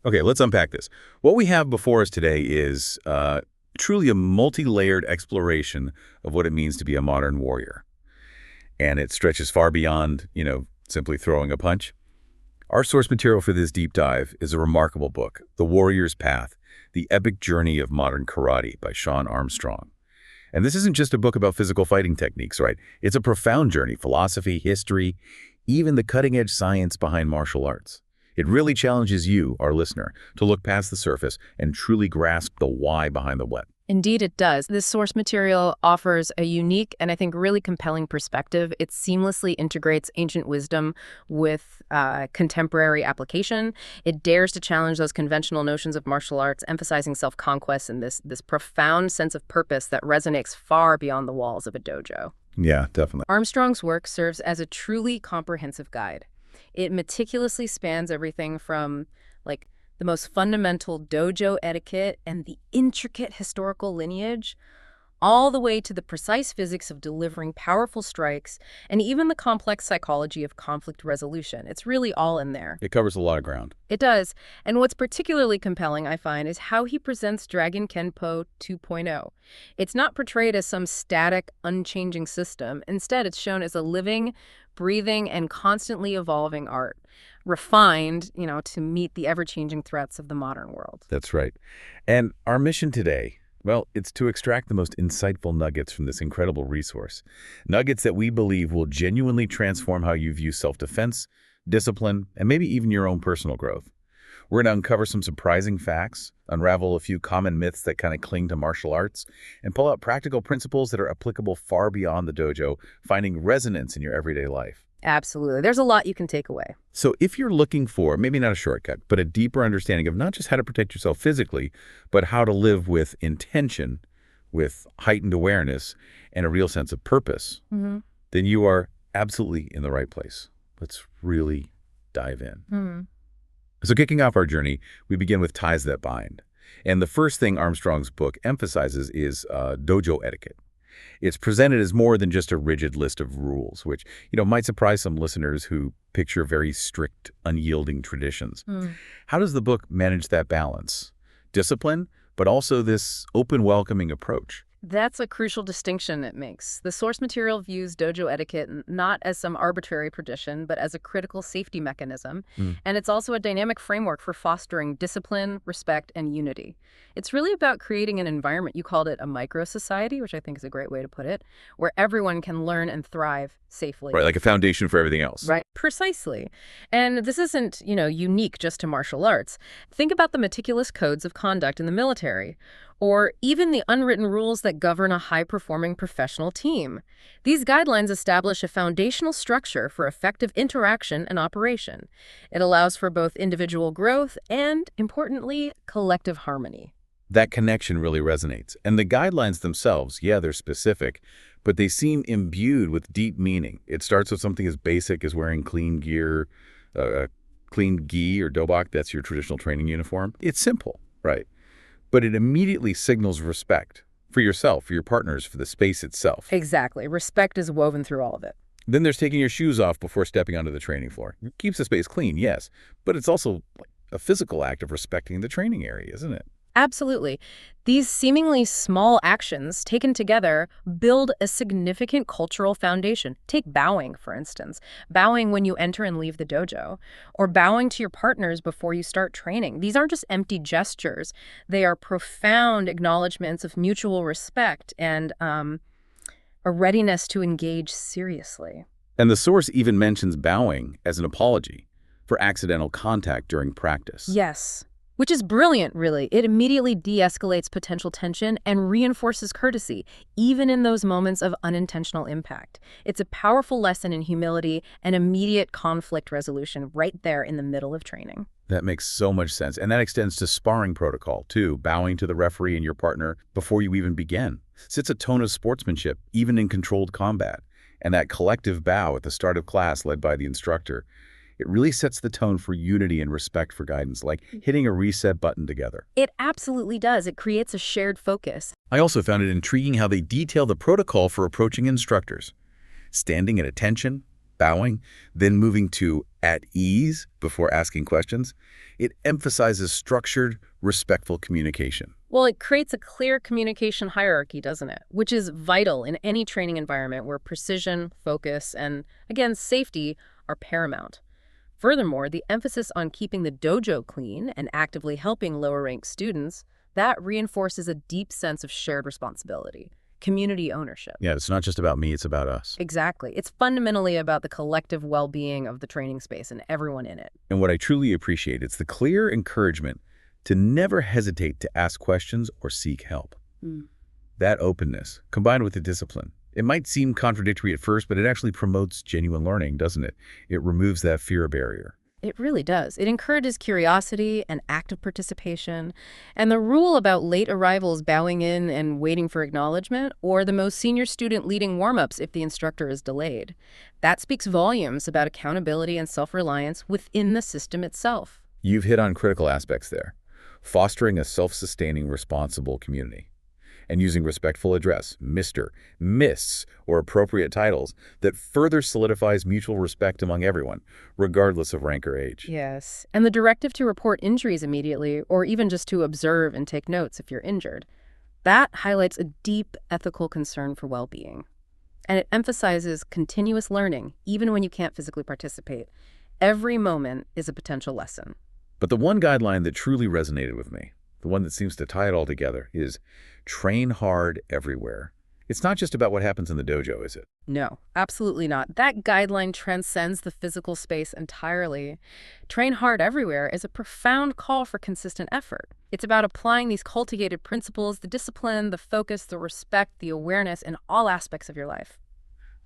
Okay, let's unpack this. What we have before us today is truly a multi-layered exploration of what it means to be a modern warrior. And it stretches far beyond, simply throwing a punch. Our source material for this deep dive is a remarkable book, The Warrior's Path, The Epic Journey of Modern Karate by Armstrong. And this isn't just a book about physical fighting techniques, right? It's a profound journey, philosophy, history, even the cutting-edge science behind martial arts. It really challenges you, our listener, to look past the surface and truly grasp the why behind the what. Indeed, it does. This source material offers a unique and I think really compelling perspective. It seamlessly integrates ancient wisdom with contemporary application. It dares to challenge those conventional notions of martial arts, emphasizing self-conquest and this profound sense of purpose that resonates far beyond the walls of a dojo. Yeah, definitely. Armstrong's work serves as a truly comprehensive guide. It meticulously spans everything from, the most fundamental dojo etiquette and the intricate historical lineage, all the way to the precise physics of delivering powerful strikes and even the complex psychology of conflict resolution. It's really all in there. It covers a lot of ground. It does. And what's particularly compelling, I find, is how he presents Dragon Kenpo 2.0. It's not portrayed as some static, unchanging system. Instead, it's shown as a living, breathing, and constantly evolving art, refined, to meet the ever-changing threats of the modern world. That's right. And our mission today, well, it's to extract the most insightful nuggets from this incredible resource. Nuggets that we believe will genuinely transform how you view self-defense, discipline, and maybe even your own personal growth. We're going to uncover some surprising facts, unravel a few common myths that kind of cling to martial arts, and pull out practical principles that are applicable far beyond the dojo, finding resonance in your everyday life. Absolutely. There's a lot you can take away. So if you're looking for, maybe not a shortcut, but a deeper understanding of not just how to protect yourself physically, but how to live with intention, with heightened awareness, and a real sense of purpose, then you are absolutely in the right place. Let's really dive in. So kicking off our journey, we begin with ties that bind. And the first thing Armstrong's book emphasizes is dojo etiquette. It's presented as more than just a rigid list of rules, which, might surprise some listeners who picture very strict, unyielding traditions. How does the book manage that balance? Discipline, but also this open, welcoming approach. That's a crucial distinction it makes. The source material views dojo etiquette not as some arbitrary tradition, but as a critical safety mechanism. And it's also a dynamic framework for fostering discipline, respect, and unity. It's really about creating an environment, you called it a micro-society, which I think is a great way to put it, where everyone can learn and thrive safely. Right, like a foundation for everything else. Right, precisely. And this isn't, unique just to martial arts. Think about the meticulous codes of conduct in the military, or even the unwritten rules that govern a high-performing professional team. These guidelines establish a foundational structure for effective interaction and operation. It allows for both individual growth and, importantly, collective harmony. That connection really resonates. And the guidelines themselves, yeah, they're specific, but they seem imbued with deep meaning. It starts with something as basic as wearing clean gear, clean gi or dobak, that's your traditional training uniform. It's simple, right? But it immediately signals respect for yourself, for your partners, for the space itself. Exactly. Respect is woven through all of it. Then there's taking your shoes off before stepping onto the training floor. It keeps the space clean, yes, but it's also a physical act of respecting the training area, isn't it? Absolutely. These seemingly small actions taken together build a significant cultural foundation. Take bowing, for instance. Bowing when you enter and leave the dojo, or bowing to your partners before you start training. These aren't just empty gestures. They are profound acknowledgments of mutual respect and a readiness to engage seriously. And the source even mentions bowing as an apology for accidental contact during practice. Yes. Which is brilliant, really. It immediately de-escalates potential tension and reinforces courtesy, even in those moments of unintentional impact. It's a powerful lesson in humility and immediate conflict resolution right there in the middle of training. That makes so much sense. And that extends to sparring protocol, too. Bowing to the referee and your partner before you even begin sets a tone of sportsmanship, even in controlled combat. And that collective bow at the start of class led by the instructor, it really sets the tone for unity and respect for guidance, like hitting a reset button together. It absolutely does. It creates a shared focus. I also found it intriguing how they detail the protocol for approaching instructors. Standing at attention, bowing, then moving to at ease before asking questions, it emphasizes structured, respectful communication. Well, it creates a clear communication hierarchy, doesn't it? Which is vital in any training environment where precision, focus, and, again, safety are paramount. Furthermore, the emphasis on keeping the dojo clean and actively helping lower-ranked students, that reinforces a deep sense of shared responsibility, community ownership. Yeah, it's not just about me, it's about us. Exactly. It's fundamentally about the collective well-being of the training space and everyone in it. And what I truly appreciate, it's the clear encouragement to never hesitate to ask questions or seek help. That openness, combined with the discipline, it might seem contradictory at first, but it actually promotes genuine learning, doesn't it? It removes that fear barrier. It really does. It encourages curiosity and active participation. And the rule about late arrivals bowing in and waiting for acknowledgement, or the most senior student leading warm-ups if the instructor is delayed, that speaks volumes about accountability and self-reliance within the system itself. You've hit on critical aspects there. Fostering a self-sustaining, responsible community. And using respectful address, Mr., Miss, or appropriate titles that further solidifies mutual respect among everyone, regardless of rank or age. Yes, and the directive to report injuries immediately, or even just to observe and take notes if you're injured, that highlights a deep ethical concern for well-being. And it emphasizes continuous learning, even when you can't physically participate. Every moment is a potential lesson. But the one guideline that truly resonated with me, the one that seems to tie it all together, is train hard everywhere. It's not just about what happens in the dojo, is it? No, absolutely not. That guideline transcends the physical space entirely. Train hard everywhere is a profound call for consistent effort. It's about applying these cultivated principles, the discipline, the focus, the respect, the awareness in all aspects of your life.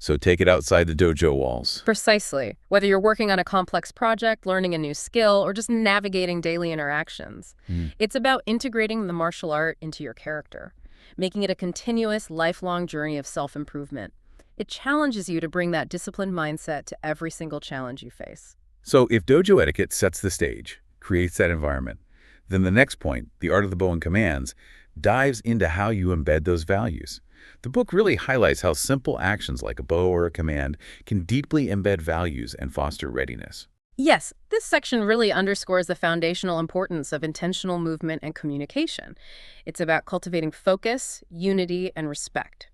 So take it outside the dojo walls. Precisely. Whether you're working on a complex project, learning a new skill, or just navigating daily interactions, it's about integrating the martial art into your character, making it a continuous, lifelong journey of self-improvement. It challenges you to bring that disciplined mindset to every single challenge you face. So if dojo etiquette sets the stage, creates that environment, then the next point, the art of the bow and commands, dives into how you embed those values. The book really highlights how simple actions like a bow or a command can deeply embed values and foster readiness. Yes, this section really underscores the foundational importance of intentional movement and communication. It's about cultivating focus, unity, and respect.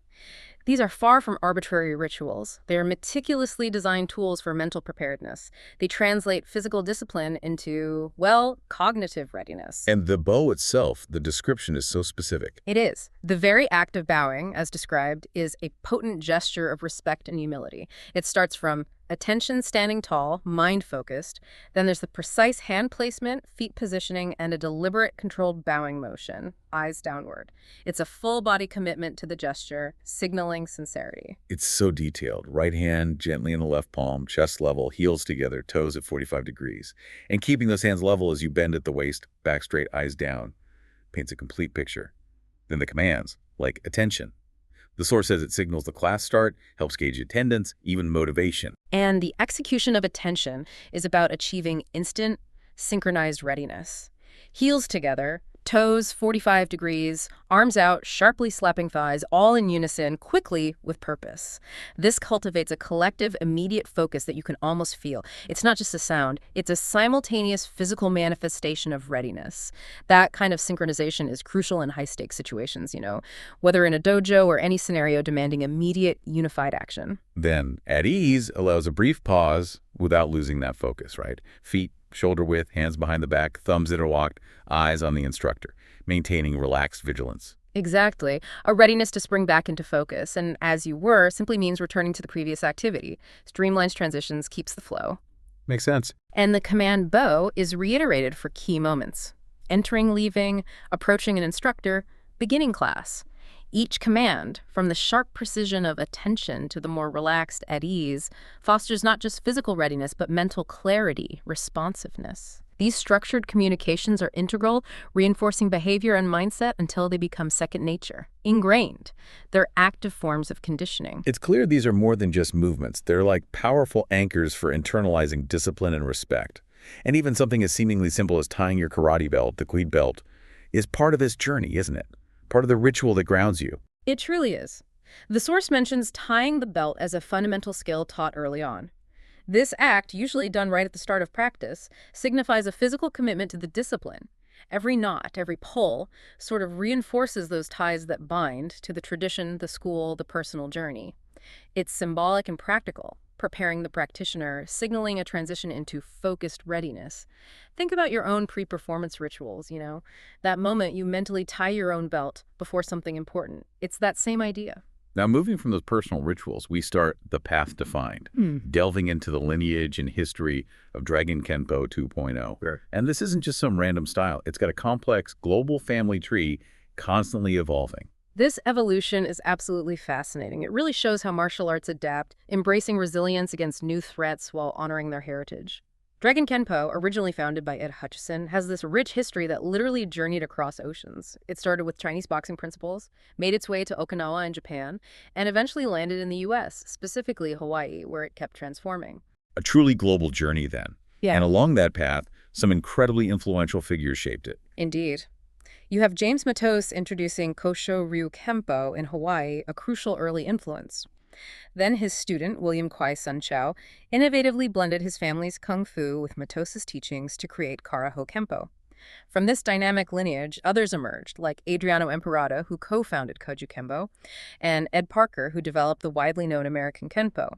These are far from arbitrary rituals. They are meticulously designed tools for mental preparedness. They translate physical discipline into, well, cognitive readiness. And the bow itself, the description is so specific. It is. The very act of bowing, as described, is a potent gesture of respect and humility. It starts from attention standing tall, mind-focused. Then there's the precise hand placement, feet positioning, and a deliberate, controlled bowing motion, eyes downward. It's a full-body commitment to the gesture, signaling sincerity. It's so detailed. Right hand gently in the left palm, chest level, heels together, toes at 45 degrees. And keeping those hands level as you bend at the waist, back straight, eyes down, paints a complete picture. Then the commands, like attention. The source says it signals the class start, helps gauge attendance, even motivation. And the execution of attention is about achieving instant, synchronized readiness. Heels together, toes 45 degrees, arms out, sharply slapping thighs, all in unison, quickly, with purpose. This cultivates a collective, immediate focus that you can almost feel. It's not just a sound, it's a simultaneous physical manifestation of readiness. That kind of synchronization is crucial in high-stakes situations, whether in a dojo or any scenario demanding immediate, unified action. Then, at ease allows a brief pause without losing that focus, right? Feet shoulder width, hands behind the back, thumbs interlocked, eyes on the instructor, maintaining relaxed vigilance. Exactly. A readiness to spring back into focus, and as you were, simply means returning to the previous activity. Streamlines transitions, keeps the flow. Makes sense. And the command bow is reiterated for key moments. Entering, leaving, approaching an instructor, beginning class. Each command, from the sharp precision of attention to the more relaxed at ease, fosters not just physical readiness, but mental clarity, responsiveness. These structured communications are integral, reinforcing behavior and mindset until they become second nature, ingrained. They're active forms of conditioning. It's clear these are more than just movements. They're like powerful anchors for internalizing discipline and respect. And even something as seemingly simple as tying your karate belt, the quid belt, is part of this journey, isn't it? Part of the ritual that grounds you. It truly is. The source mentions tying the belt as a fundamental skill taught early on. This act, usually done right at the start of practice, signifies a physical commitment to the discipline. Every knot, every pull, sort of reinforces those ties that bind to the tradition, the school, the personal journey. It's symbolic and practical, preparing the practitioner, signaling a transition into focused readiness. Think about your own pre-performance rituals, that moment you mentally tie your own belt before something important. It's that same idea. Now, moving from those personal rituals, we start the path defined, delving into the lineage and history of Dragon Kenpo 2.0. Sure. And this isn't just some random style. It's got a complex global family tree constantly evolving. This evolution is absolutely fascinating. It really shows how martial arts adapt, embracing resilience against new threats while honoring their heritage. Dragon Kenpo, originally founded by Ed Hutchison, has this rich history that literally journeyed across oceans. It started with Chinese boxing principles, made its way to Okinawa in Japan, and eventually landed in the U.S., specifically Hawaii, where it kept transforming. A truly global journey then. Yeah. And along that path, some incredibly influential figures shaped it. Indeed. You have James Matos introducing Kosho Ryu Kempo in Hawaii, a crucial early influence. Then his student, William Kwai Sun Chow, innovatively blended his family's kung fu with Matos's teachings to create Karaho Kempo. From this dynamic lineage, others emerged, like Adriano Emperada, who co-founded Koju Kempo, and Ed Parker, who developed the widely known American Kenpo.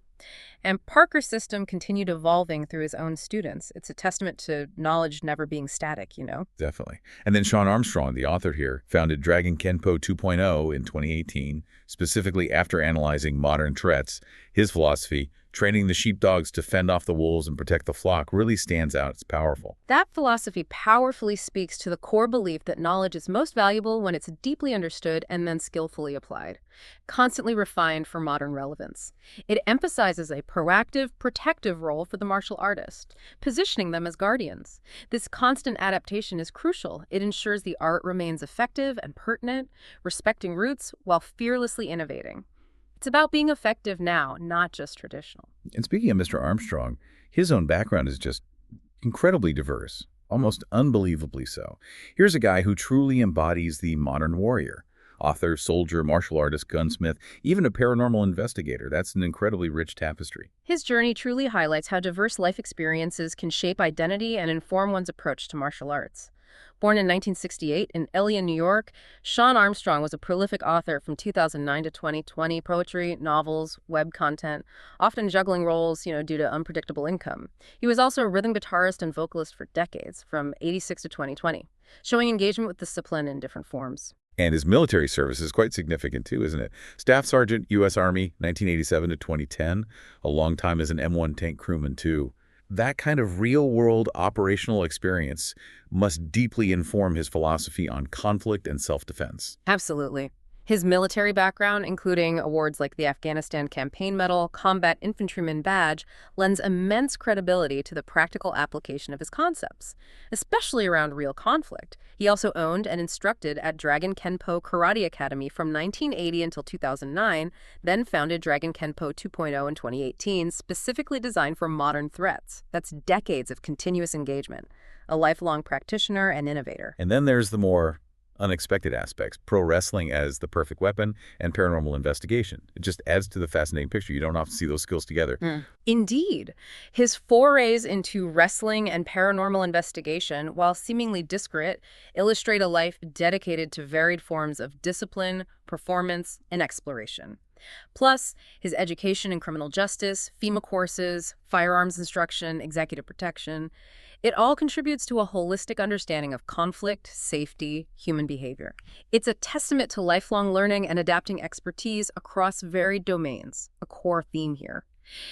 And Parker's system continued evolving through his own students. It's a testament to knowledge never being static. Definitely. And then Sean Armstrong, the author here, founded Dragon Kenpo 2.0 in 2018, specifically after analyzing modern threats. His philosophy, training the sheepdogs to fend off the wolves and protect the flock, really stands out. It's powerful. That philosophy powerfully speaks to the core belief that knowledge is most valuable when it's deeply understood and then skillfully applied, constantly refined for modern relevance. It emphasizes a proactive, protective role for the martial artist, positioning them as guardians. This constant adaptation is crucial. It ensures the art remains effective and pertinent, respecting roots while fearlessly innovating. It's about being effective now, not just traditional. And speaking of Mr. Armstrong, his own background is just incredibly diverse, almost unbelievably so. Here's a guy who truly embodies the modern warrior. Author, soldier, martial artist, gunsmith, even a paranormal investigator. That's an incredibly rich tapestry. His journey truly highlights how diverse life experiences can shape identity and inform one's approach to martial arts. Born in 1968 in Elliott, New York, Sean Armstrong was a prolific author from 2009 to 2020, poetry, novels, web content, often juggling roles, due to unpredictable income. He was also a rhythm guitarist and vocalist for decades, from 86 to 2020, showing engagement with discipline in different forms. And his military service is quite significant too, isn't it? Staff Sergeant, U.S. Army, 1987 to 2010, a long time as an M1 tank crewman too. That kind of real-world operational experience must deeply inform his philosophy on conflict and self-defense. Absolutely. His military background, including awards like the Afghanistan Campaign Medal, Combat Infantryman Badge, lends immense credibility to the practical application of his concepts, especially around real conflict. He also owned and instructed at Dragon Kenpo Karate Academy from 1980 until 2009, then founded Dragon Kenpo 2.0 in 2018, specifically designed for modern threats. That's decades of continuous engagement. A lifelong practitioner and innovator. And then there's the more unexpected aspects, pro wrestling as the perfect weapon and paranormal investigation. It just adds to the fascinating picture. You don't often see those skills together. Indeed. His forays into wrestling and paranormal investigation, while seemingly disparate, illustrate a life dedicated to varied forms of discipline, performance, and exploration. Plus, his education in criminal justice, FEMA courses, firearms instruction, executive protection, it all contributes to a holistic understanding of conflict, safety, human behavior. It's a testament to lifelong learning and adapting expertise across varied domains, a core theme here.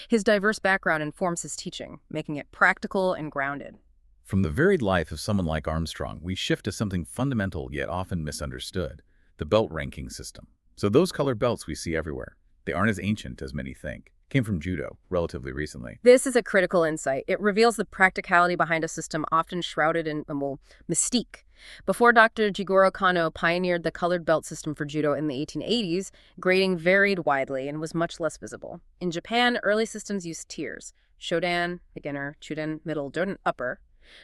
His diverse background informs his teaching, making it practical and grounded. From the varied life of someone like Armstrong, we shift to something fundamental yet often misunderstood, the belt ranking system. So those colored belts we see everywhere, they aren't as ancient as many think. Came from judo relatively recently. This is a critical insight. It reveals the practicality behind a system often shrouded in, mystique. Before Dr. Jigoro Kano pioneered the colored belt system for judo in the 1880s, grading varied widely and was much less visible. In Japan, early systems used tiers: Shodan, beginner; Chuden, middle; Jodan, upper.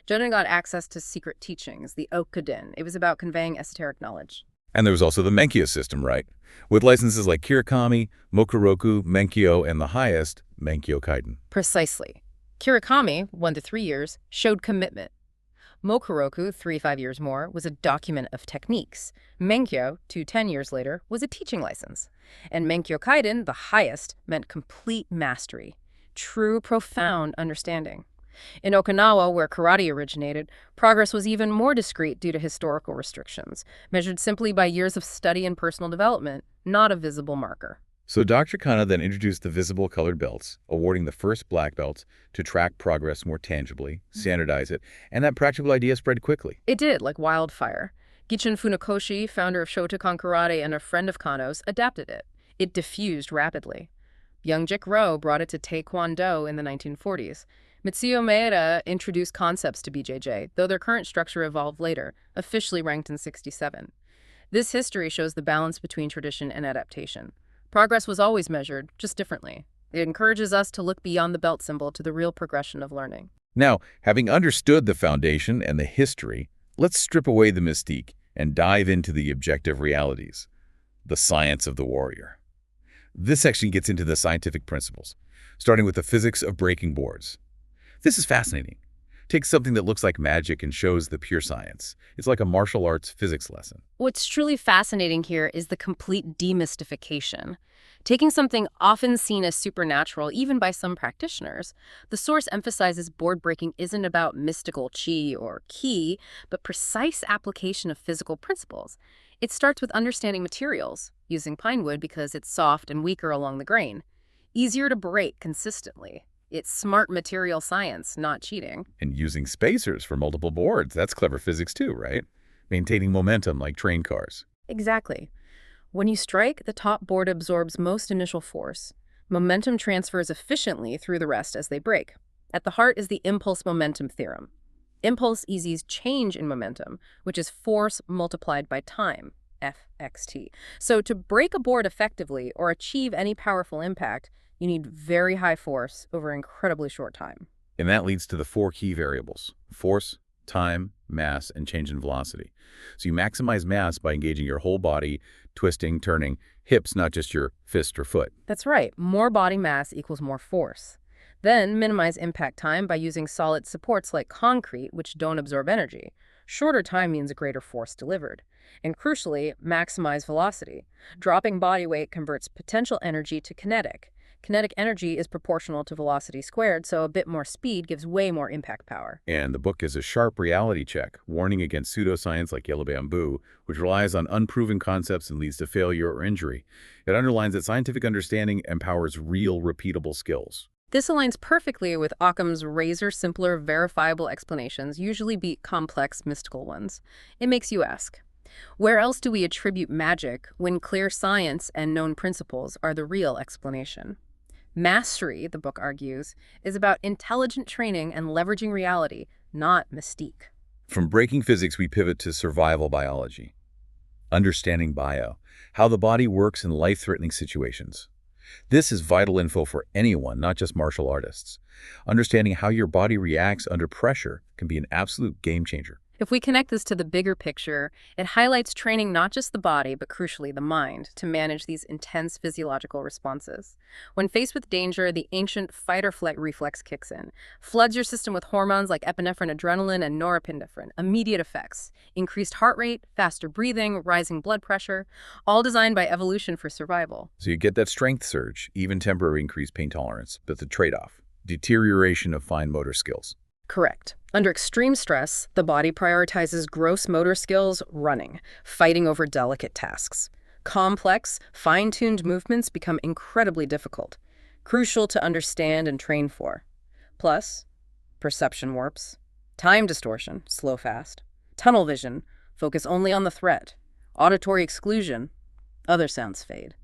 Jodan got access to secret teachings, the Okuden. It was about conveying esoteric knowledge. And there was also the Menkyo system, right? With licenses like Kirakami, Mokuroku, Menkyo, and the highest, Menkyo Kaiden. Precisely. Kirakami, 1 to 3 years, showed commitment. Mokuroku, 3 to 5 years more, was a document of techniques. Menkyo, 2 to 10 years later, was a teaching license. And Menkyo Kaiden, the highest, meant complete mastery, true, profound understanding. In Okinawa, where karate originated, progress was even more discreet due to historical restrictions, measured simply by years of study and personal development, not a visible marker. So Dr. Kana then introduced the visible colored belts, awarding the first black belts to track progress more tangibly, standardize it, and that practical idea spread quickly. It did, like wildfire. Gichin Funakoshi, founder of Shotokan Karate and a friend of Kano's, adapted it. It diffused rapidly. Young-Jik Ryo brought it to Taekwondo in the 1940s. Mitsuyo Maeda introduced concepts to BJJ, though their current structure evolved later, officially ranked in 67. This history shows the balance between tradition and adaptation. Progress was always measured, just differently. It encourages us to look beyond the belt symbol to the real progression of learning. Now, having understood the foundation and the history, let's strip away the mystique and dive into the objective realities, the science of the warrior. This section gets into the scientific principles, starting with the physics of breaking boards. This is fascinating. Take something that looks like magic and shows the pure science. It's like a martial arts physics lesson. What's truly fascinating here is the complete demystification. Taking something often seen as supernatural, even by some practitioners, the source emphasizes board breaking isn't about mystical chi or ki, but precise application of physical principles. It starts with understanding materials, using pine wood because it's soft and weaker along the grain. Easier to break consistently. It's smart material science, not cheating. And using spacers for multiple boards, that's clever physics too, right? Maintaining momentum like train cars. Exactly. When you strike, the top board absorbs most initial force. Momentum transfers efficiently through the rest as they break. At the heart is the impulse momentum theorem. Impulse eases change in momentum, which is force multiplied by time, FXT. So to break a board effectively or achieve any powerful impact, you need very high force over an incredibly short time. And that leads to the 4 key variables: force, time, mass, and change in velocity. So you maximize mass by engaging your whole body, twisting, turning, hips, not just your fist or foot. That's right. More body mass equals more force. Then minimize impact time by using solid supports like concrete, which don't absorb energy. Shorter time means a greater force delivered. And crucially, maximize velocity. Dropping body weight converts potential energy to kinetic. Kinetic energy is proportional to velocity squared, so a bit more speed gives way more impact power. And the book is a sharp reality check, warning against pseudoscience like yellow bamboo, which relies on unproven concepts and leads to failure or injury. It underlines that scientific understanding empowers real, repeatable skills. This aligns perfectly with Occam's razor simpler, verifiable explanations usually beat complex, mystical ones. It makes you ask, where else do we attribute magic when clear science and known principles are the real explanation? Mastery, the book argues, is about intelligent training and leveraging reality, not mystique. From breaking physics, we pivot to survival biology. Understanding bio, how the body works in life-threatening situations. This is vital info for anyone, not just martial artists. Understanding how your body reacts under pressure can be an absolute game changer. If we connect this to the bigger picture, it highlights training not just the body, but crucially the mind, to manage these intense physiological responses. When faced with danger, the ancient fight-or-flight reflex kicks in, floods your system with hormones like epinephrine, adrenaline, and norepinephrine, immediate effects, increased heart rate, faster breathing, rising blood pressure, all designed by evolution for survival. So you get that strength surge, even temporary increased pain tolerance, but the trade-off, deterioration of fine motor skills. Correct. Under extreme stress, the body prioritizes gross motor skills running, fighting over delicate tasks. Complex, fine-tuned movements become incredibly difficult, crucial to understand and train for. Plus, perception warps, time distortion, slow fast, tunnel vision, focus only on the threat, auditory exclusion, other sounds fade.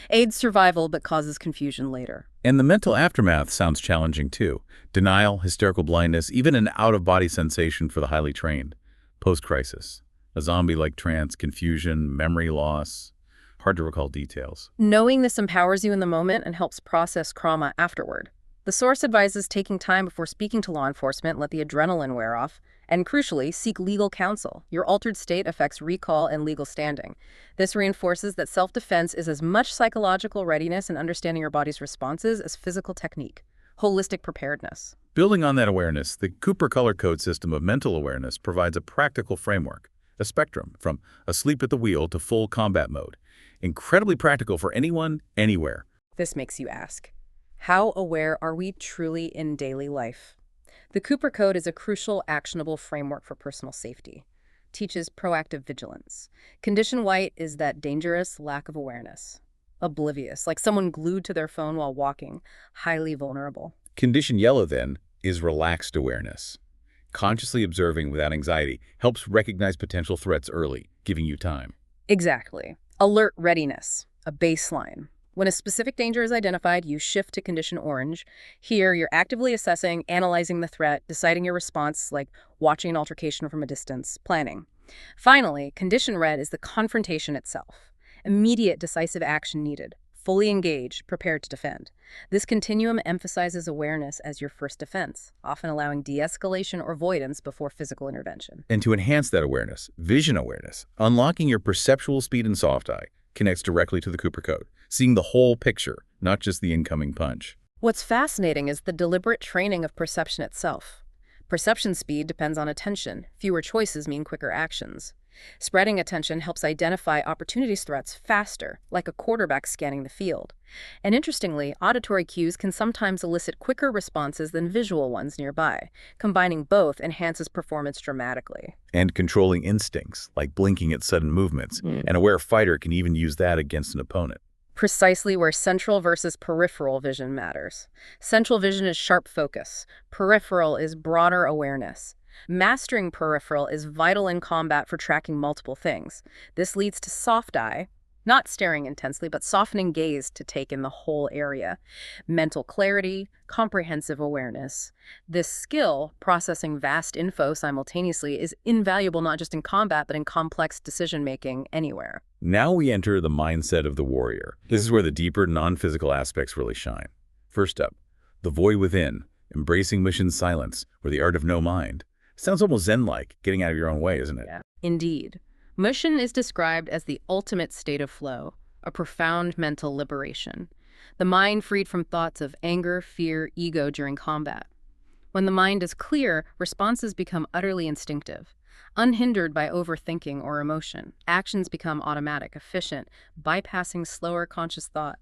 Aids survival but causes confusion later. And the mental aftermath sounds challenging too. Denial, hysterical blindness, even an out-of-body sensation for the highly trained. Post-crisis, a zombie-like trance, confusion, memory loss, hard to recall details. Knowing this empowers you in the moment and helps process trauma afterward. The source advises taking time before speaking to law enforcement, let the adrenaline wear off, and crucially, seek legal counsel. Your altered state affects recall and legal standing. This reinforces that self-defense is as much psychological readiness and understanding your body's responses as physical technique. Holistic preparedness. Building on that awareness, the Cooper Color Code system of mental awareness provides a practical framework, a spectrum from asleep at the wheel to full combat mode. Incredibly practical for anyone, anywhere. This makes you ask, how aware are we truly in daily life? The Cooper Code is a crucial, actionable framework for personal safety. Teaches proactive vigilance. Condition white is that dangerous lack of awareness. Oblivious, like someone glued to their phone while walking, highly vulnerable. Condition yellow, then, is relaxed awareness. Consciously observing without anxiety helps recognize potential threats early, giving you time. Exactly. Alert readiness, a baseline. When a specific danger is identified, you shift to condition orange. Here, you're actively assessing, analyzing the threat, deciding your response, like watching an altercation from a distance, planning. Finally, condition red is the confrontation itself. Immediate decisive action needed. Fully engaged, prepared to defend. This continuum emphasizes awareness as your first defense, often allowing de-escalation or avoidance before physical intervention. And to enhance that awareness, vision awareness, unlocking your perceptual speed and soft eye, connects directly to the Cooper Code, seeing the whole picture, not just the incoming punch. What's fascinating is the deliberate training of perception itself. Perception speed depends on attention. Fewer choices mean quicker actions. Spreading attention helps identify opportunity threats faster, like a quarterback scanning the field. And interestingly, auditory cues can sometimes elicit quicker responses than visual ones nearby. Combining both enhances performance dramatically. And controlling instincts, like blinking at sudden movements. An aware fighter can even use that against an opponent. Precisely where central versus peripheral vision matters. Central vision is sharp focus. Peripheral is broader awareness. Mastering peripheral is vital in combat for tracking multiple things. This leads to soft eye, not staring intensely, but softening gaze to take in the whole area. Mental clarity, comprehensive awareness. This skill, processing vast info simultaneously, is invaluable not just in combat, but in complex decision-making anywhere. Now we enter the mindset of the warrior. This is where the deeper, non-physical aspects really shine. First up, the void within, embracing mission silence, or the art of no mind. Sounds almost Zen-like, getting out of your own way, isn't it? Yeah. Indeed. Mushin is described as the ultimate state of flow, a profound mental liberation. The mind freed from thoughts of anger, fear, ego during combat. When the mind is clear, responses become utterly instinctive. Unhindered by overthinking or emotion, actions become automatic, efficient, bypassing slower conscious thought.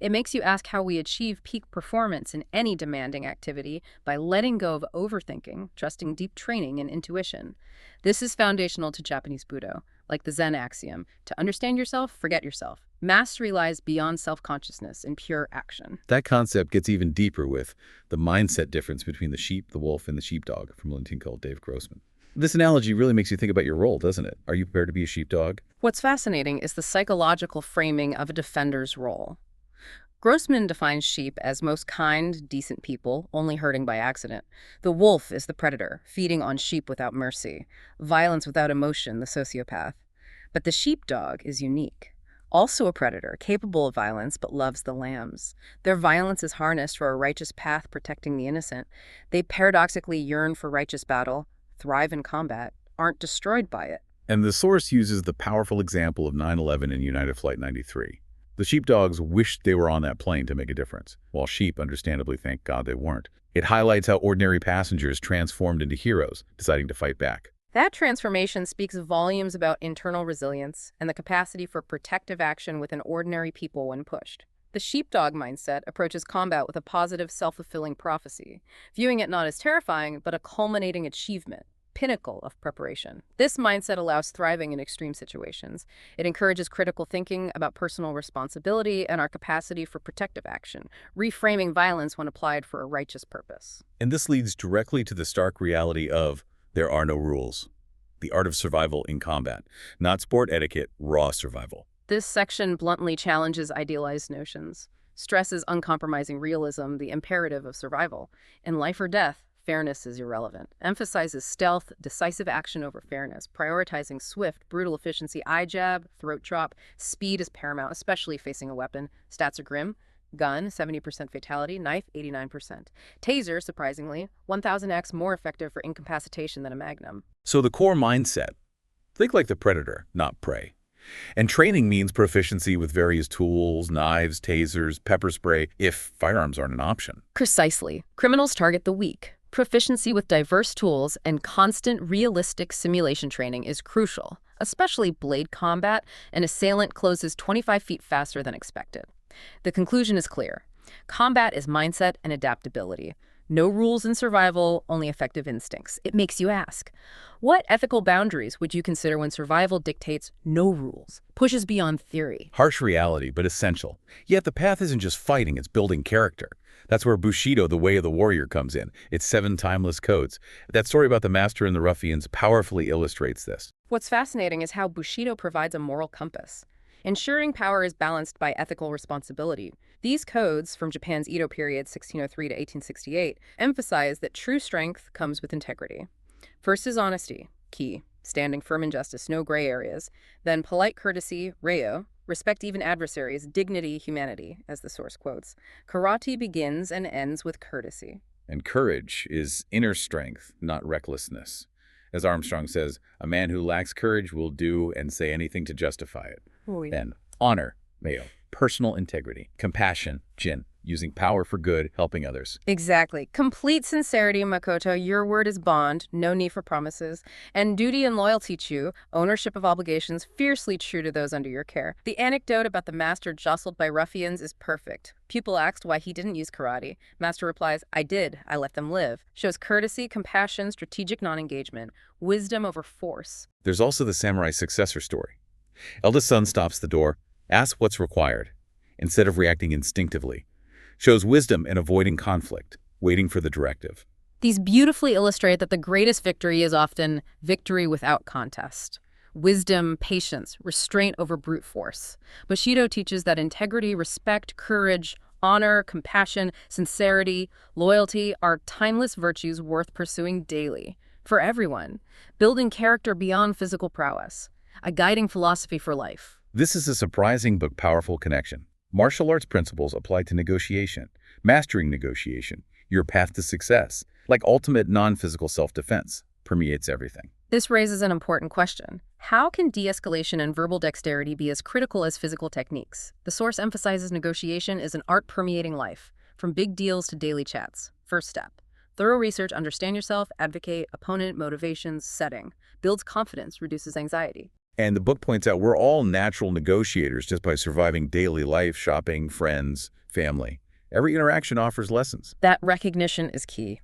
It makes you ask how we achieve peak performance in any demanding activity by letting go of overthinking, trusting deep training and intuition. This is foundational to Japanese Budo, like the Zen axiom, to understand yourself, forget yourself. Mastery lies beyond self-consciousness in pure action. That concept gets even deeper with the mindset difference between the sheep, the wolf, and the sheepdog from Lincoln called Dave Grossman. This analogy really makes you think about your role, doesn't it? Are you prepared to be a sheepdog? What's fascinating is the psychological framing of a defender's role. Grossman defines sheep as most kind, decent people, only hurting by accident. The wolf is the predator, feeding on sheep without mercy. Violence without emotion, the sociopath. But the sheepdog is unique. Also a predator, capable of violence, but loves the lambs. Their violence is harnessed for a righteous path protecting the innocent. They paradoxically yearn for righteous battle, thrive in combat, aren't destroyed by it. And the source uses the powerful example of 9/11 and United Flight 93. The sheepdogs wished they were on that plane to make a difference, while sheep understandably thank God they weren't. It highlights how ordinary passengers transformed into heroes, deciding to fight back. That transformation speaks volumes about internal resilience and the capacity for protective action within ordinary people when pushed. The sheepdog mindset approaches combat with a positive, self-fulfilling prophecy, viewing it not as terrifying, but a culminating achievement. Pinnacle of preparation. This mindset allows thriving in extreme situations. It encourages critical thinking about personal responsibility and our capacity for protective action, reframing violence when applied for a righteous purpose. And this leads directly to the stark reality of there are no rules. The art of survival in combat, not sport etiquette, raw survival. This section bluntly challenges idealized notions, stresses uncompromising realism, the imperative of survival. In life or death, fairness is irrelevant. Emphasizes stealth, decisive action over fairness, prioritizing swift, brutal efficiency, eye jab, throat chop. Speed is paramount, especially facing a weapon. Stats are grim. Gun, 70% fatality. Knife, 89%. Taser, surprisingly, 1,000x more effective for incapacitation than a magnum. So the core mindset, think like the predator, not prey. And training means proficiency with various tools, knives, tasers, pepper spray, if firearms aren't an option. Precisely. Criminals target the weak. Proficiency with diverse tools and constant realistic simulation training is crucial, especially blade combat. An assailant closes 25 feet faster than expected. The conclusion is clear. Combat is mindset and adaptability. No rules in survival, only effective instincts. It makes you ask, what ethical boundaries would you consider when survival dictates no rules, pushes beyond theory? Harsh reality, but essential. Yet the path isn't just fighting, it's building character. That's where Bushido, the way of the warrior, comes in. Its 7 timeless codes. That story about the master and the ruffians powerfully illustrates this. What's fascinating is how Bushido provides a moral compass, ensuring power is balanced by ethical responsibility. These codes, from Japan's Edo period 1603 to 1868, emphasize that true strength comes with integrity. First is honesty, key, standing firm in justice, no gray areas. Then polite courtesy, reo, respect even adversaries, dignity, humanity, as the source quotes. Karate begins and ends with courtesy. And courage is inner strength, not recklessness. As Armstrong says, a man who lacks courage will do and say anything to justify it. Ooh, yeah. Then, honor, meo, personal integrity, compassion, jin, using power for good, helping others. Exactly. Complete sincerity, Makoto. Your word is bond, no need for promises. And duty and loyalty, Chu, ownership of obligations, fiercely true to those under your care. The anecdote about the master jostled by ruffians is perfect. Pupil asked why he didn't use karate. Master replies, I did. I let them live. Shows courtesy, compassion, strategic non-engagement, wisdom over force. There's also the samurai successor story. Eldest son stops the door, asks what's required, instead of reacting instinctively. Shows wisdom in avoiding conflict, waiting for the directive. These beautifully illustrate that the greatest victory is often victory without contest. Wisdom, patience, restraint over brute force. Bushido teaches that integrity, respect, courage, honor, compassion, sincerity, loyalty are timeless virtues worth pursuing daily, for everyone, building character beyond physical prowess, a guiding philosophy for life. This is a surprising but powerful connection. Martial arts principles apply to negotiation, mastering negotiation, your path to success, like ultimate non-physical self-defense, permeates everything. This raises an important question. How can de-escalation and verbal dexterity be as critical as physical techniques? The source emphasizes negotiation is an art permeating life, from big deals to daily chats. First step. Thorough research, understand yourself, advocate, opponent, motivations, setting. Builds confidence, reduces anxiety. And the book points out we're all natural negotiators just by surviving daily life, shopping, friends, family. Every interaction offers lessons. That recognition is key.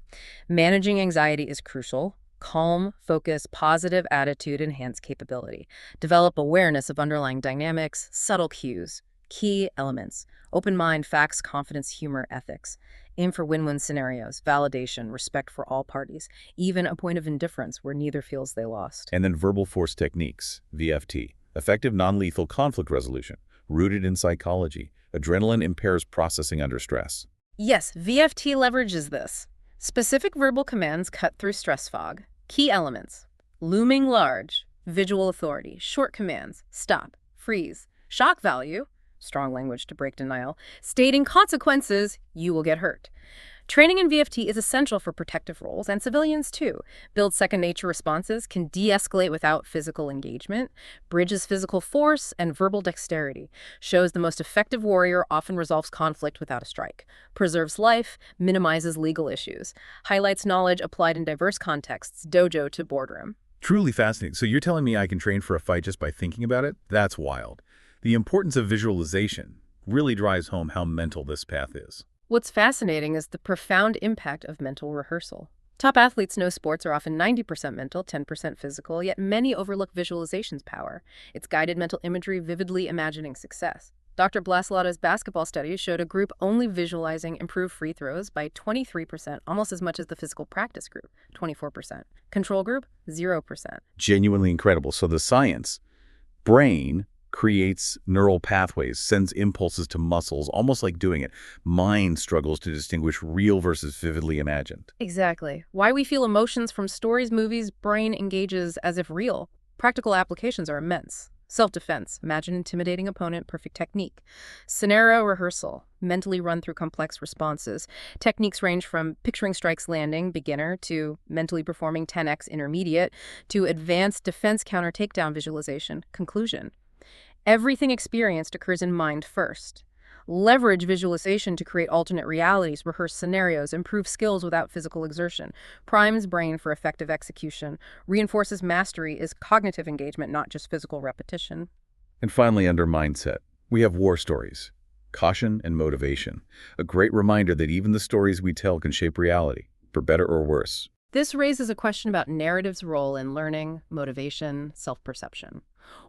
Managing anxiety is crucial. Calm, focus, positive attitude enhance capability. Develop awareness of underlying dynamics, subtle cues, key elements. Open mind, facts, confidence, humor, ethics. Aim for win-win scenarios, validation, respect for all parties, even a point of indifference where neither feels they lost. And then verbal force techniques, VFT, effective non-lethal conflict resolution, rooted in psychology. Adrenaline impairs processing under stress. Yes, VFT leverages this. Specific verbal commands cut through stress fog. Key elements: looming large, visual authority, short commands, stop, freeze, shock value, strong language to break denial, stating consequences, you will get hurt. Training in VFT is essential for protective roles and civilians too. Builds second nature responses, can de-escalate without physical engagement, bridges physical force and verbal dexterity, shows the most effective warrior often resolves conflict without a strike, preserves life, minimizes legal issues, highlights knowledge applied in diverse contexts, dojo to boardroom. Truly fascinating. So you're telling me I can train for a fight just by thinking about it? That's wild. The importance of visualization really drives home how mental this path is. What's fascinating is the profound impact of mental rehearsal. Top athletes know sports are often 90% mental, 10% physical, yet many overlook visualization's power. It's guided mental imagery, vividly imagining success. Dr. Blaslada's basketball studies showed a group only visualizing improved free throws by 23%, almost as much as the physical practice group, 24%. Control group, 0%. Genuinely incredible. So the science, brain creates neural pathways, sends impulses to muscles, almost like doing it. Mind struggles to distinguish real versus vividly imagined. Exactly. Why we feel emotions from stories, movies, brain engages as if real. Practical applications are immense. Self-defense. Imagine intimidating opponent, perfect technique. Scenario rehearsal. Mentally run through complex responses. Techniques range from picturing strikes landing, beginner, to mentally performing 10x intermediate, to advanced defense counter takedown visualization, conclusion. Everything experienced occurs in mind first. Leverage visualization to create alternate realities, rehearse scenarios, improve skills without physical exertion. Primes brain for effective execution. Reinforces mastery is cognitive engagement, not just physical repetition. And finally, under mindset, we have war stories, caution and motivation. A great reminder that even the stories we tell can shape reality, for better or worse. This raises a question about narrative's role in learning, motivation, self-perception.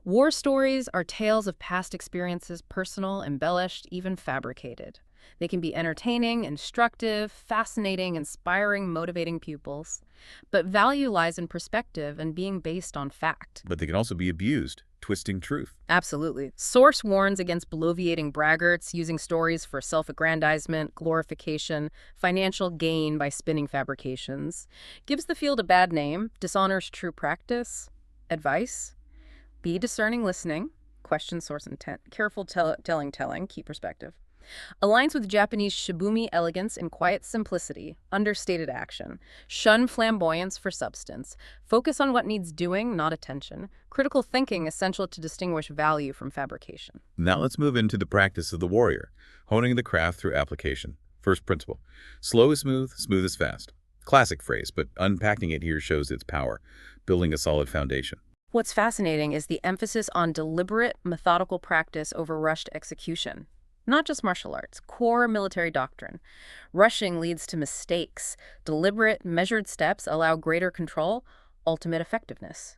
War stories are tales of past experiences, personal, embellished, even fabricated. They can be entertaining, instructive, fascinating, inspiring, motivating pupils. But value lies in perspective and being based on fact. But they can also be abused, twisting truth. Absolutely. Source warns against bloviating braggarts, using stories for self-aggrandizement, glorification, financial gain by spinning fabrications. Gives the field a bad name, dishonors true practice. Advice? Be discerning listening, question source intent, careful telling, keep perspective. Aligns with Japanese shibumi elegance and quiet simplicity, understated action. Shun flamboyance for substance. Focus on what needs doing, not attention. Critical thinking essential to distinguish value from fabrication. Now let's move into the practice of the warrior, honing the craft through application. First principle, slow is smooth, smooth is fast. Classic phrase, but unpacking it here shows its power, building a solid foundation. What's fascinating is the emphasis on deliberate, methodical practice over rushed execution. Not just martial arts, core military doctrine. Rushing leads to mistakes. Deliberate, measured steps allow greater control, ultimate effectiveness.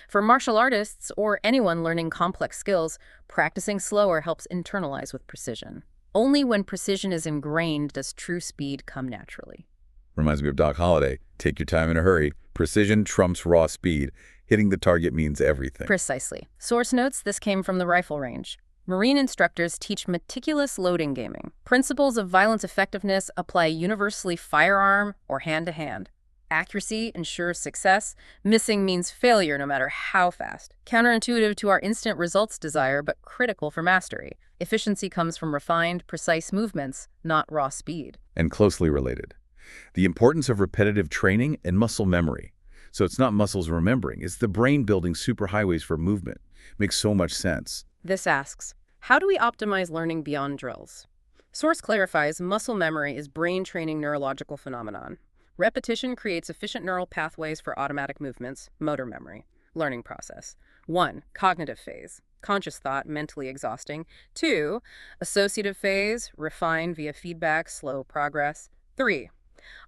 For martial artists or anyone learning complex skills, practicing slower helps internalize with precision. Only when precision is ingrained does true speed come naturally. Reminds me of Doc Holliday, take your time in a hurry. Precision trumps raw speed. Hitting the target means everything. Precisely. Source notes this came from the rifle range. Marine instructors teach meticulous loading gaming. Principles of violence effectiveness apply universally firearm or hand-to-hand. Accuracy ensures success. Missing means failure no matter how fast. Counterintuitive to our instant results desire, but critical for mastery. Efficiency comes from refined, precise movements, not raw speed. And closely related, the importance of repetitive training and muscle memory. So it's not muscles remembering, it's the brain building superhighways for movement. Makes so much sense. This asks, how do we optimize learning beyond drills? Source clarifies muscle memory is brain training neurological phenomenon. Repetition creates efficient neural pathways for automatic movements, motor memory. Learning process. 1. Cognitive phase. Conscious thought, mentally exhausting. 2. Associative phase, refined via feedback, slow progress. 3.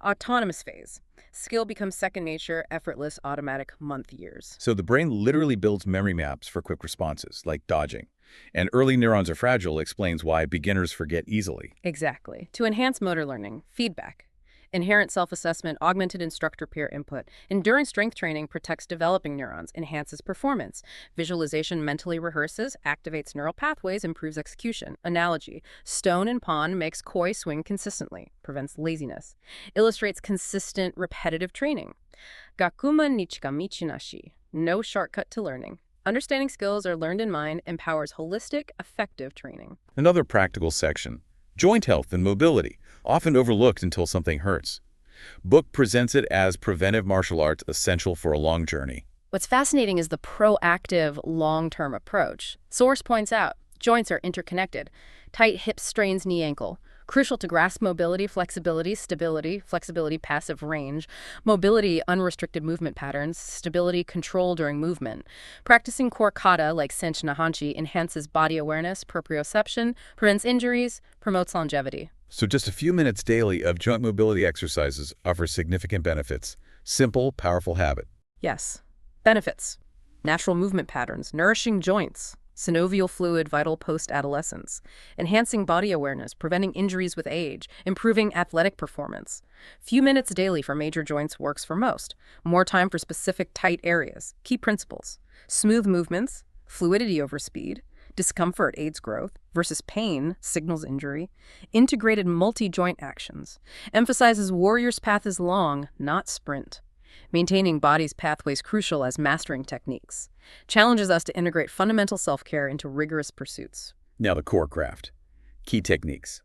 Autonomous phase. Skill becomes second nature, effortless, automatic, month years. So the brain literally builds memory maps for quick responses, like dodging. And early neurons are fragile explains why beginners forget easily. Exactly. To enhance motor learning, feedback. Inherent self-assessment, augmented instructor peer input. Enduring strength training protects developing neurons, enhances performance. Visualization mentally rehearses, activates neural pathways, improves execution. Analogy. Stone and pawn makes koi swing consistently, prevents laziness. Illustrates consistent, repetitive training. Gakuma nichikamichi nashi. No shortcut to learning. Understanding skills are learned in mind, empowers holistic, effective training. Another practical section, joint health and mobility, often overlooked until something hurts. Book presents it as preventive martial arts essential for a long journey. What's fascinating is the proactive, long-term approach. Source points out, joints are interconnected. Tight hip strains knee ankle. Crucial to grasp mobility, flexibility, stability, flexibility, passive range, mobility, unrestricted movement patterns, stability, control during movement. Practicing core kata like Senshi Nahanchi enhances body awareness, proprioception, prevents injuries, promotes longevity. So just a few minutes daily of joint mobility exercises offer significant benefits. Simple, powerful habit. Yes. Benefits. Natural movement patterns, nourishing joints. Synovial fluid vital post-adolescence, enhancing body awareness, preventing injuries with age, improving athletic performance. Few minutes daily for major joints works for most. More time for specific tight areas. Key principles. Smooth movements, fluidity over speed, discomfort aids growth, versus pain signals injury. Integrated multi-joint actions. Emphasizes warrior's path is long, not sprint. maintaining body's pathways crucial as mastering techniques, challenges us to integrate fundamental self-care into rigorous pursuits. Now the core craft. Key techniques.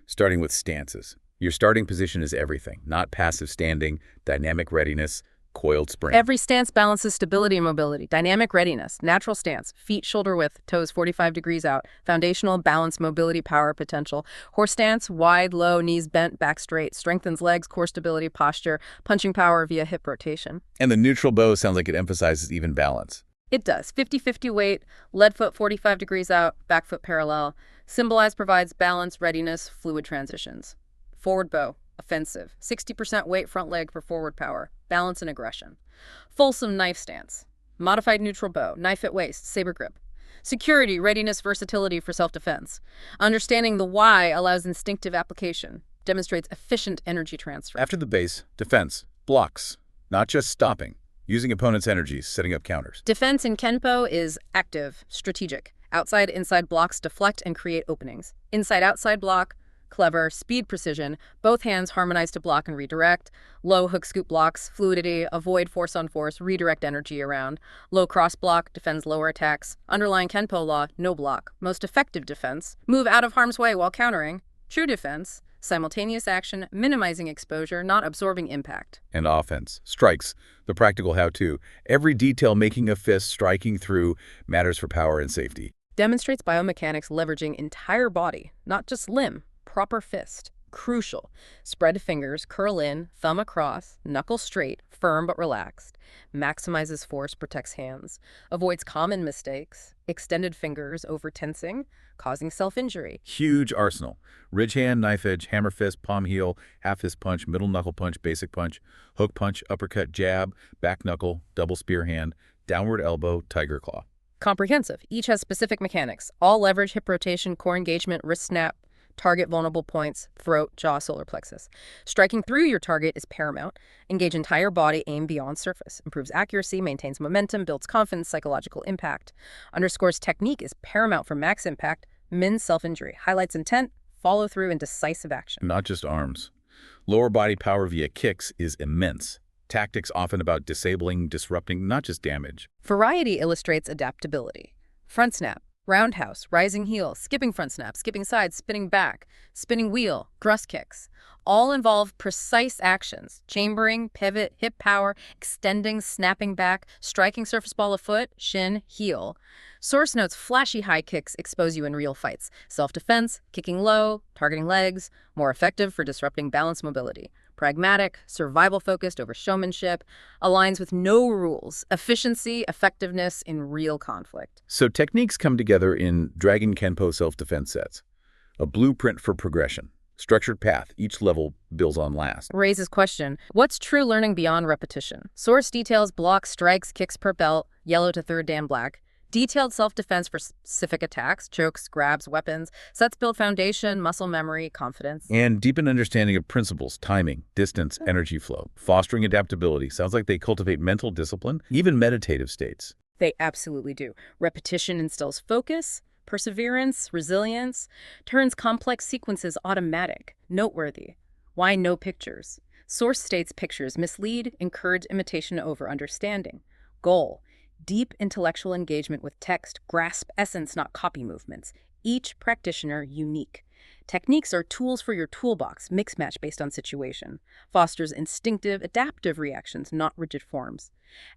Starting with stances. Your starting position is everything, not passive standing, dynamic readiness, coiled spring. Every stance balances stability and mobility, dynamic readiness, natural stance, feet shoulder width, toes 45 degrees out, foundational, balance, mobility, power, potential. Horse stance, wide, low, knees bent, back straight, strengthens legs, core stability, posture, punching power via hip rotation. And the neutral bow sounds like it emphasizes even balance. It does. 50-50 weight, lead foot 45 degrees out, back foot parallel. Symbolize provides balance, readiness, fluid transitions. Forward bow, offensive. 60% weight front leg for forward power, balance and aggression. Fulsome knife stance. Modified neutral bow, knife at waist, saber grip. Security, readiness, versatility for self-defense. Understanding the why allows instinctive application, demonstrates efficient energy transfer. After the base, defense, blocks, not just stopping, using opponent's energies, setting up counters. Defense in Kenpo is active, strategic. Outside-inside blocks deflect and create openings. Inside-outside block, clever, speed, precision, both hands harmonize to block and redirect. Low hook scoop blocks, fluidity, avoid force on force, redirect energy around. Low cross block, defends lower attacks. Underlying Kenpo law, no block. Most effective defense, move out of harm's way while countering. True defense, simultaneous action, minimizing exposure, not absorbing impact. And offense, strikes, the practical how-to. Every detail making a fist, striking through, matters for power and safety. Demonstrates biomechanics leveraging entire body, not just limb. Proper fist. Crucial. Spread fingers, curl in, thumb across, knuckle straight, firm but relaxed. Maximizes force, protects hands. Avoids common mistakes. Extended fingers over tensing, causing self-injury. Huge arsenal. Ridge hand, knife edge, hammer fist, palm heel, half fist punch, middle knuckle punch, basic punch, hook punch, uppercut, jab, back knuckle, double spear hand, downward elbow, tiger claw. Comprehensive. Each has specific mechanics. All leverage hip rotation, core engagement, wrist snap, target vulnerable points, throat, jaw, solar plexus. Striking through your target is paramount. Engage entire body, aim beyond surface. Improves accuracy, maintains momentum, builds confidence, psychological impact. Underscores technique is paramount for max impact, min self-injury. Highlights intent, follow through, and decisive action. Not just arms. Lower body power via kicks is immense. Tactics often about disabling, disrupting, not just damage. Variety illustrates adaptability. Front snap, roundhouse, rising heel, skipping front snap, skipping side, spinning back, spinning wheel, thrust kicks. All involve precise actions, chambering, pivot, hip power, extending, snapping back, striking surface ball of foot, shin, heel. Source notes flashy high kicks expose you in real fights. Self-defense, kicking low, targeting legs, more effective for disrupting balance mobility. Pragmatic, survival-focused over showmanship, aligns with no rules, efficiency, effectiveness in real conflict. So techniques come together in Dragon Kenpo self-defense sets. A blueprint for progression. Structured path, each level builds on last. Raises question, what's true learning beyond repetition? Source details blocks, strikes, kicks per belt, yellow to third dan black. Detailed self-defense for specific attacks, chokes, grabs, weapons. Sets build foundation, muscle memory, confidence. And deepen understanding of principles, timing, distance, energy flow. Fostering adaptability. Sounds like they cultivate mental discipline, even meditative states. They absolutely do. Repetition instills focus, perseverance, resilience, turns complex sequences automatic, noteworthy. Why no pictures? Source states pictures mislead, encourage imitation over understanding. Goal: deep intellectual engagement with text, grasp essence, not copy movements. Each practitioner unique. Techniques are tools for your toolbox, mix-match based on situation. Fosters instinctive, adaptive reactions, not rigid forms.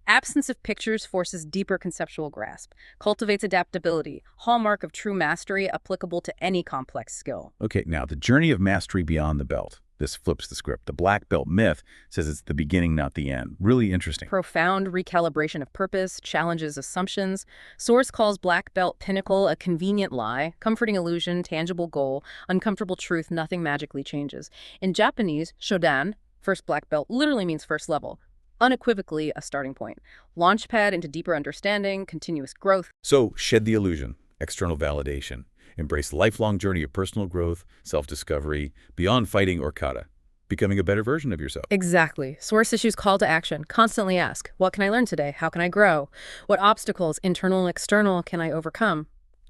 Absence of pictures forces deeper conceptual grasp, cultivates adaptability, hallmark of true mastery applicable to any complex skill. Okay, now the journey of mastery beyond the belt. This flips the script. The black belt myth says it's the beginning, not the end. Really interesting. Profound recalibration of purpose, challenges assumptions. Source calls black belt pinnacle a convenient lie, comforting illusion, tangible goal, uncomfortable truth, nothing magically changes. In Japanese, shodan, first black belt, literally means first level. Unequivocally a starting point. Launchpad into deeper understanding, continuous growth. So shed the illusion, external validation. Embrace the lifelong journey of personal growth, self-discovery, beyond fighting or kata, becoming a better version of yourself. Exactly. Source issues call to action. Constantly ask, what can I learn today? How can I grow? What obstacles, internal and external, can I overcome?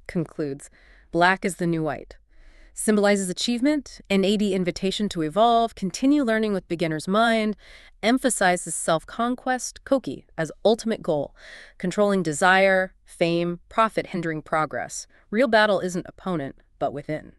Concludes, black is the new white. Symbolizes achievement, an AD invitation to evolve, continue learning with beginner's mind, emphasizes self-conquest, Koki, as ultimate goal, controlling desire, fame, profit hindering progress. Real battle isn't opponent, but within.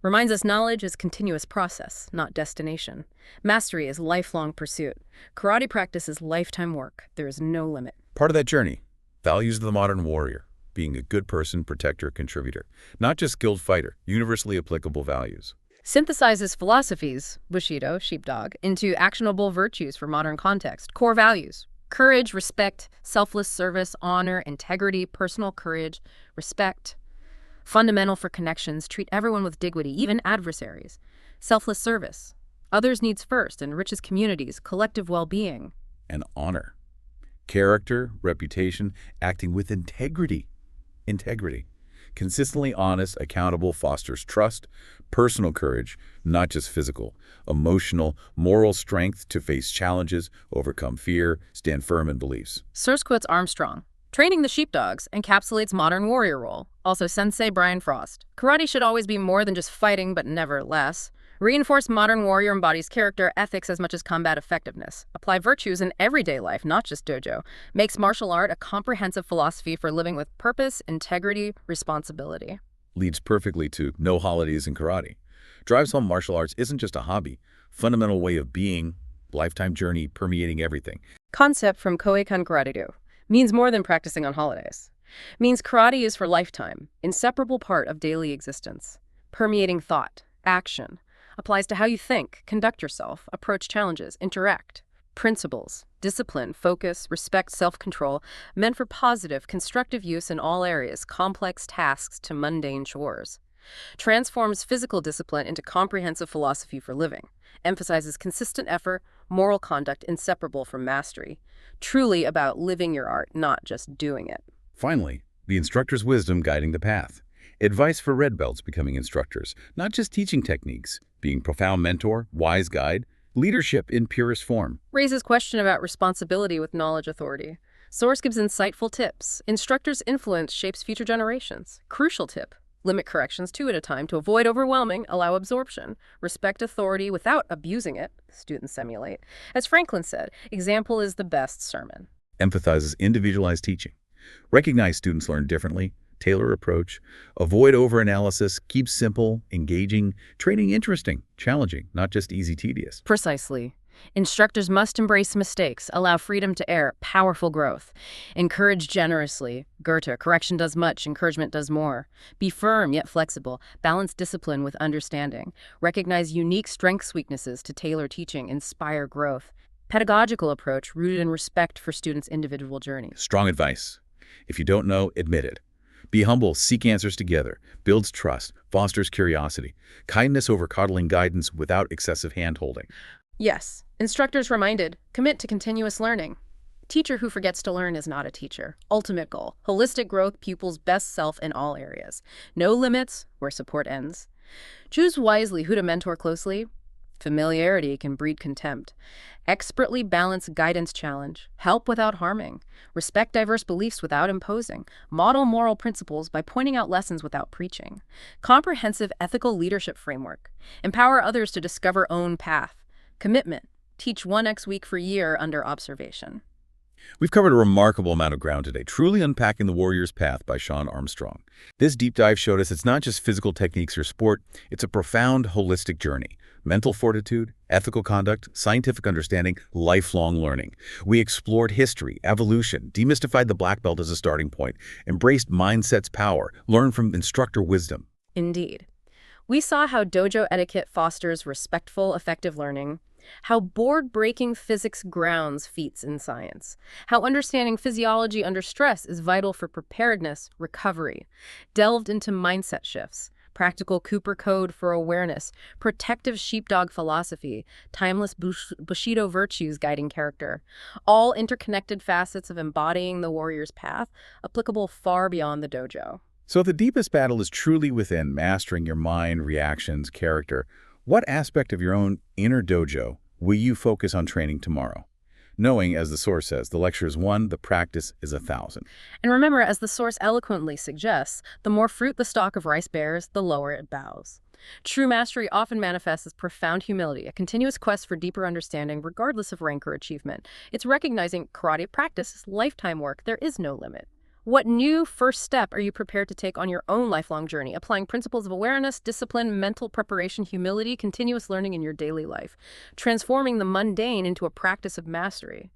Reminds us knowledge is continuous process, not destination. Mastery is lifelong pursuit. Karate practice is lifetime work. There is no limit. Part of that journey, values of the modern warrior, being a good person, protector, contributor, not just skilled fighter, universally applicable values. Synthesizes philosophies, Bushido, sheepdog, into actionable virtues for modern context. Core values: courage, respect, selfless service, honor, integrity, personal courage, respect. Fundamental for connections, treat everyone with dignity, even adversaries. Selfless service, others' needs first, enriches communities, collective well-being. And honor. Character, reputation, acting with integrity. Integrity. Consistently honest, accountable, fosters trust, personal courage, not just physical, emotional, moral strength to face challenges, overcome fear, stand firm in beliefs. Source quotes Armstrong. Training the sheepdogs encapsulates modern warrior role. Also Sensei Brian Frost. Karate should always be more than just fighting, but never less. Reinforce modern warrior embodies character, ethics as much as combat effectiveness. Apply virtues in everyday life, not just dojo. Makes martial art a comprehensive philosophy for living with purpose, integrity, responsibility. Leads perfectly to no holidays in karate. Drives home martial arts isn't just a hobby, fundamental way of being, lifetime journey permeating everything. Concept from Koei-kan Karate-do. Means more than practicing on holidays. Means karate is for lifetime, inseparable part of daily existence. Permeating thought, action. Applies to how you think, conduct yourself, approach challenges, interact. Principles, discipline, focus, respect, self-control, meant for positive, constructive use in all areas, complex tasks to mundane chores. Transforms physical discipline into comprehensive philosophy for living. Emphasizes consistent effort, moral conduct inseparable from mastery. Truly about living your art, not just doing it. Finally, the instructor's wisdom guiding the path. Advice for red belts becoming instructors, not just teaching techniques, being profound mentor, wise guide, leadership in purest form. Raises question about responsibility with knowledge authority. Source gives insightful tips. Instructor's influence shapes future generations. Crucial tip: limit corrections 2 at a time to avoid overwhelming, allow absorption. Respect authority without abusing it, students emulate. As Franklin said, example is the best sermon. Emphasizes individualized teaching. Recognize students learn differently, tailor approach, avoid overanalysis, keep simple, engaging, training interesting, challenging, not just easy tedious. Precisely. Instructors must embrace mistakes, allow freedom to err, powerful growth. Encourage generously. Goethe, correction does much, encouragement does more. Be firm yet flexible. Balance discipline with understanding. Recognize unique strengths, weaknesses to tailor teaching, inspire growth. Pedagogical approach rooted in respect for students' individual journeys. Strong advice. If you don't know, admit it. Be humble, seek answers together, builds trust, fosters curiosity, kindness over coddling, guidance without excessive hand-holding. Yes, instructors reminded, commit to continuous learning. Teacher who forgets to learn is not a teacher. Ultimate goal, holistic growth, pupil's best self in all areas. No limits where support ends. Choose wisely who to mentor closely. Familiarity can breed contempt. Expertly balance guidance challenge. Help without harming. Respect diverse beliefs without imposing. Model moral principles by pointing out lessons without preaching. Comprehensive ethical leadership framework. Empower others to discover own path. Commitment. Teach 1x week for year under observation. We've covered a remarkable amount of ground today, truly unpacking the warrior's path by Sean Armstrong. This deep dive showed us it's not just physical techniques or sport, it's a profound, holistic journey. Mental fortitude, ethical conduct, scientific understanding, lifelong learning. We explored history, evolution, demystified the black belt as a starting point, embraced mindset's power, learned from instructor wisdom. Indeed. We saw how dojo etiquette fosters respectful, effective learning, how board-breaking physics grounds feats in science, how understanding physiology under stress is vital for preparedness, recovery, delved into mindset shifts, practical Cooper code for awareness, protective sheepdog philosophy, timeless Bushido virtues guiding character, all interconnected facets of embodying the warrior's path, applicable far beyond the dojo. So if the deepest battle is truly within, mastering your mind, reactions, character, what aspect of your own inner dojo will you focus on training tomorrow? Knowing, as the source says, the lecture is 1, the practice is 1,000. And remember, as the source eloquently suggests, the more fruit the stalk of rice bears, the lower it bows. True mastery often manifests as profound humility, a continuous quest for deeper understanding regardless of rank or achievement. It's recognizing karate practice is lifetime work. There is no limit. What new first step are you prepared to take on your own lifelong journey, applying principles of awareness, discipline, mental preparation, humility, continuous learning in your daily life, transforming the mundane into a practice of mastery?